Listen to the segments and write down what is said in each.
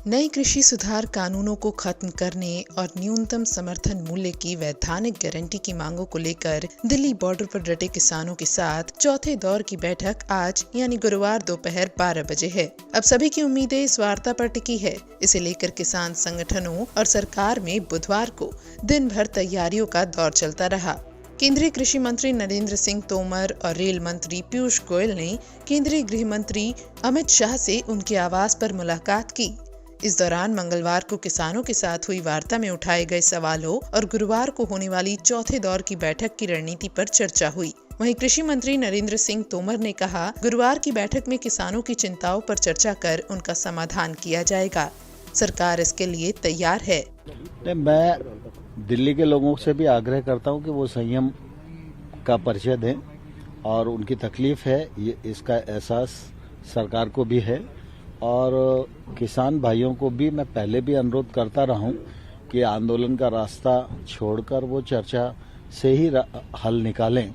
नए कृषि सुधार कानूनों को खत्म करने और न्यूनतम समर्थन मूल्य की वैधानिक गारंटी की मांगों को लेकर दिल्ली बॉर्डर पर डटे किसानों के साथ चौथे दौर की बैठक आज यानी गुरुवार दोपहर 12 बजे है। अब सभी की उम्मीदें इस वार्ता पर टिकी है। इसे लेकर किसान संगठनों और सरकार में बुधवार को दिन भर तैयारियों का दौर चलता रहा। केंद्रीय कृषि मंत्री नरेंद्र सिंह तोमर और रेल मंत्री पीयूष गोयल ने केंद्रीय गृह मंत्री अमित शाह से उनके आवास पर मुलाकात की। इस दौरान मंगलवार को किसानों के साथ हुई वार्ता में उठाए गए सवालों और गुरुवार को होने वाली चौथे दौर की बैठक की रणनीति पर चर्चा हुई। वहीं कृषि मंत्री नरेंद्र सिंह तोमर ने कहा, गुरुवार की बैठक में किसानों की चिंताओं पर चर्चा कर उनका समाधान किया जाएगा। सरकार इसके लिए तैयार है। मैं दिल्ली के लोगों से भी आग्रह करता हूं कि वो संयम का परिचय दें और उनकी तकलीफ है ये इसका एहसास सरकार को भी है और किसान भाइयों को भी मैं पहले भी अनुरोध करता रहा हूं कि आंदोलन का रास्ता छोड़कर वो चर्चा से ही हल निकालें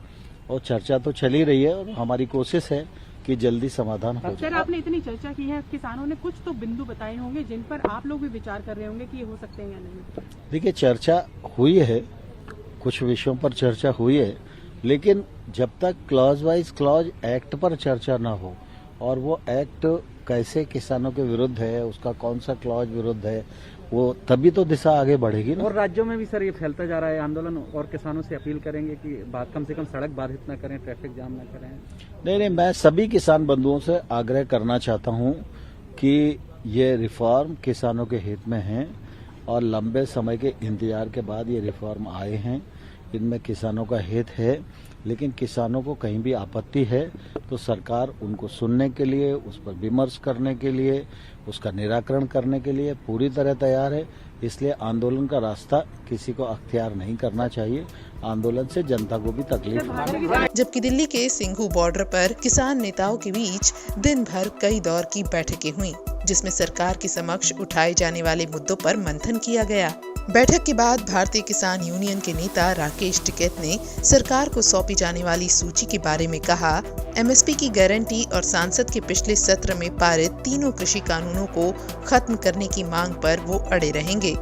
और चर्चा तो चल ही रही है और हमारी कोशिश है कि जल्दी समाधान हो जाए। सर, आपने इतनी चर्चा की है, किसानों ने कुछ तो बिंदु बताए होंगे जिन पर आप लोग भी विचार कर रहे होंगे कि ये हो सकते हैं या नहीं। देखिए, चर्चा हुई है, कुछ विषयों पर चर्चा हुई है, लेकिन जब तक क्लॉज वाइज क्लॉज एक्ट पर चर्चा ना हो और वो एक्ट कैसे किसानों के विरुद्ध है, उसका कौन सा क्लॉज विरुद्ध है, वो तभी तो दिशा आगे बढ़ेगी ना। और राज्यों में भी सर ये फैलता जा रहा है आंदोलन, और किसानों से अपील करेंगे कि कम से कम सड़क बाधित न करें, ट्रैफिक जाम न करें। नहीं, मैं सभी किसान बंधुओं से आग्रह करना चाहता हूं कि ये रिफॉर्म किसानों के हित में है और लंबे समय के इंतजार के बाद ये रिफॉर्म आए हैं। इनमें किसानों का हित है, लेकिन किसानों को कहीं भी आपत्ति है तो सरकार उनको सुनने के लिए, उस पर विमर्श करने के लिए, उसका निराकरण करने के लिए पूरी तरह तैयार है। इसलिए आंदोलन का रास्ता किसी को अख्तियार नहीं करना चाहिए। आंदोलन से जनता को भी तकलीफ है। जबकि दिल्ली के सिंघू बॉर्डर पर किसान नेताओं के बीच दिन भर कई दौर की बैठकें हुई, जिसमें सरकार के समक्ष उठाए जाने वाले मुद्दों पर मंथन किया गया। बैठक के बाद भारतीय किसान यूनियन के नेता राकेश टिकैत ने सरकार को सौंपी जाने वाली सूची के बारे में कहा, एमएसपी की गारंटी और सांसद के पिछले सत्र में पारित तीनों कृषि कानूनों को खत्म करने की मांग पर वो अड़े रहेंगे।